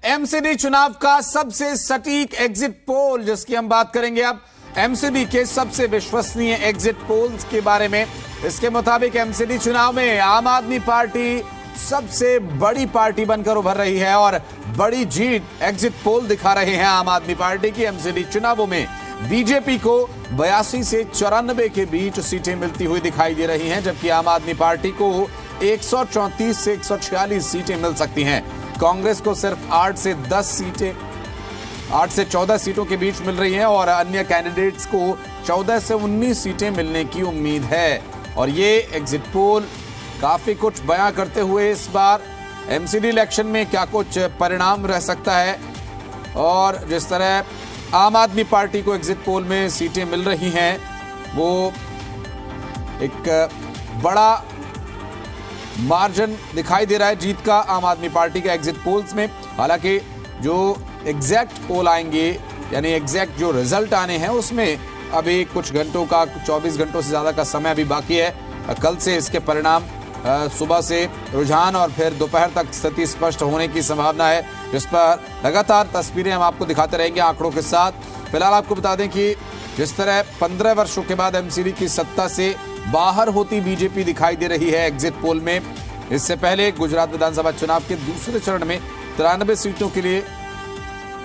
MCD चुनाव का सबसे सटीक एग्जिट पोल, जिसकी हम बात करेंगे अब एमसीडी के सबसे विश्वसनीय एग्जिट पोल्स के बारे में। इसके मुताबिक एमसीडी चुनाव में आम आदमी पार्टी सबसे बड़ी पार्टी बनकर उभर रही है और बड़ी जीत एग्जिट पोल दिखा रहे हैं आम आदमी पार्टी की। एमसीडी चुनावों में बीजेपी को 82 से 94 के बीच सीटें मिलती हुई दिखाई दे रही हैं, जबकि आम आदमी पार्टी को 134 से 146 सीटें मिल सकती हैं। कांग्रेस को सिर्फ 8 से 14 सीटों के बीच मिल रही हैं और अन्य कैंडिडेट्स को 14 से 19 सीटें मिलने की उम्मीद है। और ये एग्जिट पोल काफी कुछ बयां करते हुए इस बार एमसीडी इलेक्शन में क्या कुछ परिणाम रह सकता है। और जिस तरह आम आदमी पार्टी को एग्जिट पोल में सीटें मिल रही हैं, वो एक बड़ा मार्जिन दिखाई दे रहा है जीत का आम आदमी पार्टी के एग्जिट पोल्स में। हालांकि जो एग्जैक्ट पोल आएंगे, यानी एग्जैक्ट जो रिजल्ट आने हैं, उसमें अभी कुछ घंटों का, 24 घंटों से ज़्यादा का समय अभी बाकी है। कल से इसके परिणाम सुबह से रुझान और फिर दोपहर तक स्थिति स्पष्ट होने की संभावना है, जिस पर लगातार तस्वीरें हम आपको दिखाते रहेंगे आंकड़ों के साथ। फिलहाल आपको बता दें कि जिस तरह 15 वर्षों के बाद एमसीडी की सत्ता से बाहर होती बीजेपी दिखाई दे रही है एग्जिट पोल में। इससे पहले गुजरात विधानसभा चुनाव के दूसरे चरण में 93 सीटों के लिए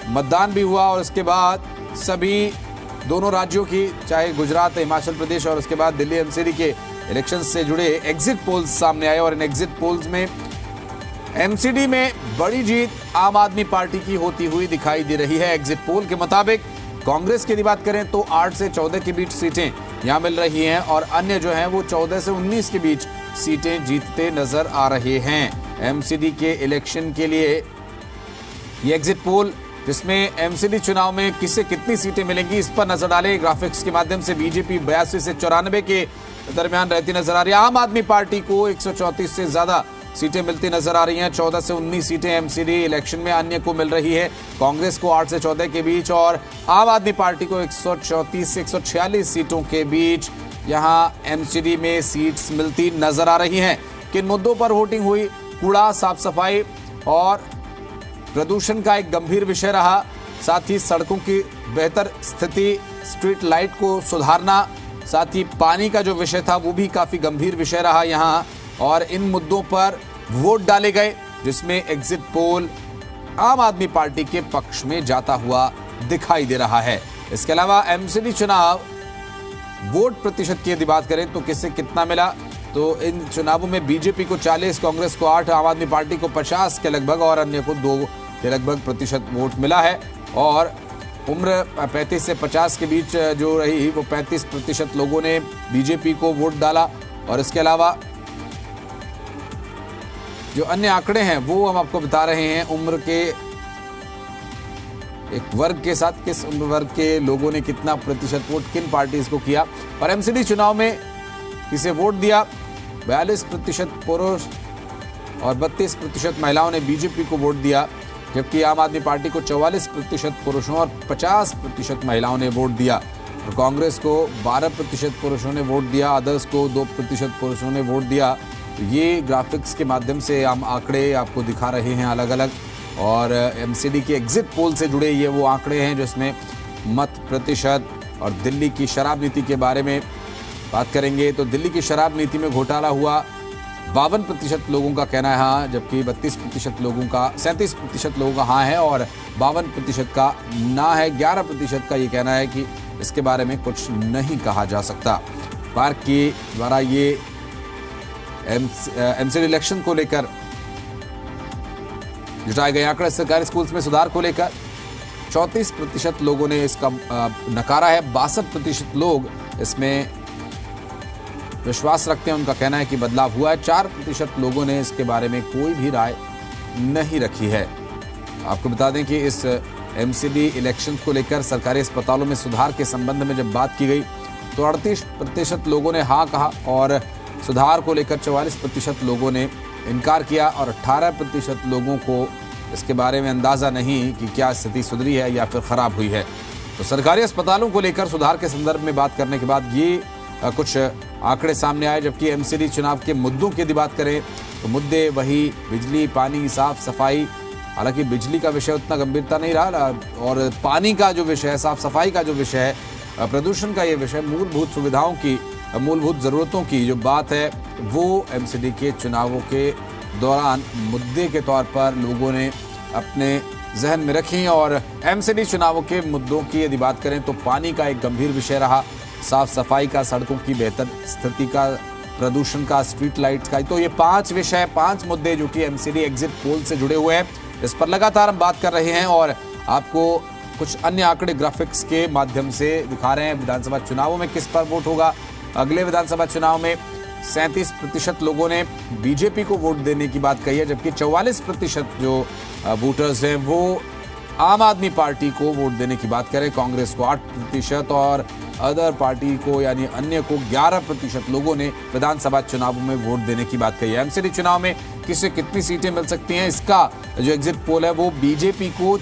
मतदान भी हुआ और इसके बाद सभी दोनों राज्यों की, चाहे गुजरात, हिमाचल प्रदेश और उसके बाद दिल्ली एमसीडी के इलेक्शन से जुड़े एग्जिट पोल्स सामने आए और इन एग्जिट पोल्स में एमसीडी में बड़ी जीत आम आदमी पार्टी की होती हुई दिखाई दे रही है। एग्जिट पोल के मुताबिक कांग्रेस की बात करें तो 8 से 14 के बीच सीटें यहां मिल रही हैं और अन्य जो हैं वो 14 से 19 के बीच सीटें जीतते नजर आ रहे हैं। एमसीडी के इलेक्शन के लिए ये एग्जिट पोल, जिसमें एमसीडी चुनाव में किसे कितनी सीटें मिलेंगी, इस पर नजर डालें। ग्राफिक्स के माध्यम से बीजेपी 82 से 94 के दरमियान रहती नजर आ रही है। आम आदमी पार्टी को 134 से ज्यादा सीटें मिलती नजर आ रही हैं। 14 से 19 सीटें एमसीडी इलेक्शन में अन्य को मिल रही है, कांग्रेस को 8 से 14 के बीच और आम आदमी पार्टी को 134 से 146 सीटों के बीच यहां एमसीडी में सीट्स मिलती नजर आ रही हैं। किन मुद्दों पर वोटिंग हुई? कूड़ा, साफ सफाई और प्रदूषण का एक गंभीर विषय रहा, साथ ही सड़कों की बेहतर स्थिति, स्ट्रीट लाइट को सुधारना, साथ ही पानी का जो विषय था वो भी काफी गंभीर विषय रहा यहाँ। और इन मुद्दों पर वोट डाले गए, जिसमें एग्जिट पोल आम आदमी पार्टी के पक्ष में जाता हुआ दिखाई दे रहा है। इसके अलावा एमसीडी चुनाव वोट प्रतिशत की यदि बात करें तो किससे कितना मिला, तो इन चुनावों में बीजेपी को 40, कांग्रेस को 8, आम आदमी पार्टी को 50 के लगभग और अन्य को 2 के लगभग प्रतिशत वोट मिला है। और उम्र 35 से 50 के बीच जो रही वो 35% लोगों ने बीजेपी को वोट डाला। और इसके अलावा जो अन्य आंकड़े हैं वो हम आपको बता रहे हैं, उम्र के एक वर्ग के साथ किस उम्र वर्ग के लोगों ने कितना प्रतिशत वोट किन पार्टीज को किया। और एमसीडी चुनाव में किसे वोट दिया, 42% पुरुष और 32% महिलाओं ने बीजेपी को वोट दिया, जबकि आम आदमी पार्टी को 44% पुरुषों और 50% महिलाओं ने वोट दिया। और कांग्रेस को 12% पुरुषों ने वोट दिया, अदर्स को 2% पुरुषों ने वोट दिया। तो ये ग्राफिक्स के माध्यम से हम आंकड़े आपको दिखा रहे हैं अलग अलग। और एमसीडी के एग्जिट पोल से जुड़े ये वो आंकड़े हैं जिसमें मत प्रतिशत और दिल्ली की शराब नीति के बारे में बात करेंगे। तो दिल्ली की शराब नीति में घोटाला हुआ, 52% लोगों का कहना है हाँ, जबकि 37% लोगों का 37% लोगों का हाँ है और 52% का ना है। 11% का ये कहना है कि इसके बारे में कुछ नहीं कहा जा सकता। पार्क के द्वारा ये एमसीडी इलेक्शन को लेकर जुटाए गए आंकड़े सरकारी स्कूल्स में सुधार को लेकर 34% लोगों ने इसका नकारा है, 62% लोग इसमें विश्वास रखते हैं, उनका कहना है कि बदलाव हुआ है। 4% लोगों ने इसके बारे में कोई भी राय नहीं रखी है। आपको बता दें कि इस एमसीडी इलेक्शन को लेकर सरकारी अस्पतालों में सुधार के संबंध में जब बात की गई तो 38% लोगों ने हाँ कहा और सुधार को लेकर 44% लोगों ने इनकार किया और 18% लोगों को इसके बारे में अंदाज़ा नहीं कि क्या स्थिति सुधरी है या फिर ख़राब हुई है। तो सरकारी अस्पतालों को लेकर सुधार के संदर्भ में बात करने के बाद ये कुछ आंकड़े सामने आए। जबकि एमसीडी चुनाव के मुद्दों की यदि बात करें तो मुद्दे वही बिजली, पानी, साफ सफाई हालांकि बिजली का विषय उतना गंभीरता नहीं रहा और पानी का जो विषय है, साफ सफाई का जो विषय है, प्रदूषण का ये विषय, मूलभूत सुविधाओं की, मूलभूत ज़रूरतों की जो बात है वो एमसीडी के चुनावों के दौरान मुद्दे के तौर पर लोगों ने अपने जहन में रखी। और एमसीडी चुनावों के मुद्दों की यदि बात करें तो पानी का एक गंभीर विषय रहा, साफ सफाई का, सड़कों की बेहतर स्थिति का, प्रदूषण का, स्ट्रीट लाइट्स का। तो ये 5 विषय, 5 मुद्दे जो कि एमसीडी एग्जिट पोल से जुड़े हुए हैं, इस पर लगातार हम बात कर रहे हैं और आपको कुछ अन्य आंकड़े ग्राफिक्स के माध्यम से दिखा रहे हैं। विधानसभा चुनावों में किस पर वोट होगा। अगले विधानसभा चुनाव में 37% लोगों ने बीजेपी को वोट देने की बात कही है, जबकि 44% जो वोटर्स हैं वो आम आदमी पार्टी को वोट देने की बात करें। कांग्रेस को 8% और अदर पार्टी को यानी अन्य को 11% लोगों ने विधानसभा चुनावों में वोट देने की बात कही है। एमसीडी चुनाव में किसे कितनी सीटें मिल सकती हैं, इसका जो एग्जिट पोल है वो बीजेपी को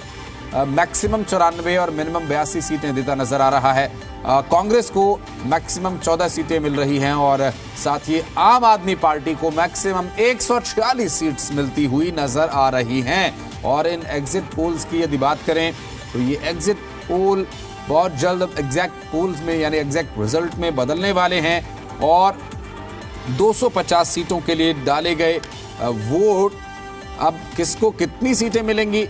मैक्सिमम 94 और मिनिमम 82 सीटें देता नजर आ रहा है। कांग्रेस को मैक्सिमम 14 सीटें मिल रही हैं और साथ ही आम आदमी पार्टी को मैक्सिमम 146 सीट्स मिलती हुई नजर आ रही हैं। और इन एग्जिट पोल्स की यदि बात करें तो ये एग्जिट पोल बहुत जल्द एग्जैक्ट पोल्स में यानी एग्जैक्ट रिजल्ट में बदलने वाले हैं और 250 सीटों के लिए डाले गए वोट अब किसको कितनी सीटें मिलेंगी,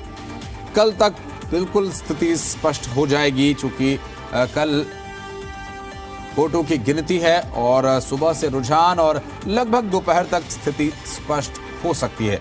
कल तक बिल्कुल स्थिति स्पष्ट हो जाएगी, चूंकि कल वोटों की गिनती है और सुबह से रुझान और लगभग दोपहर तक स्थिति स्पष्ट हो सकती है।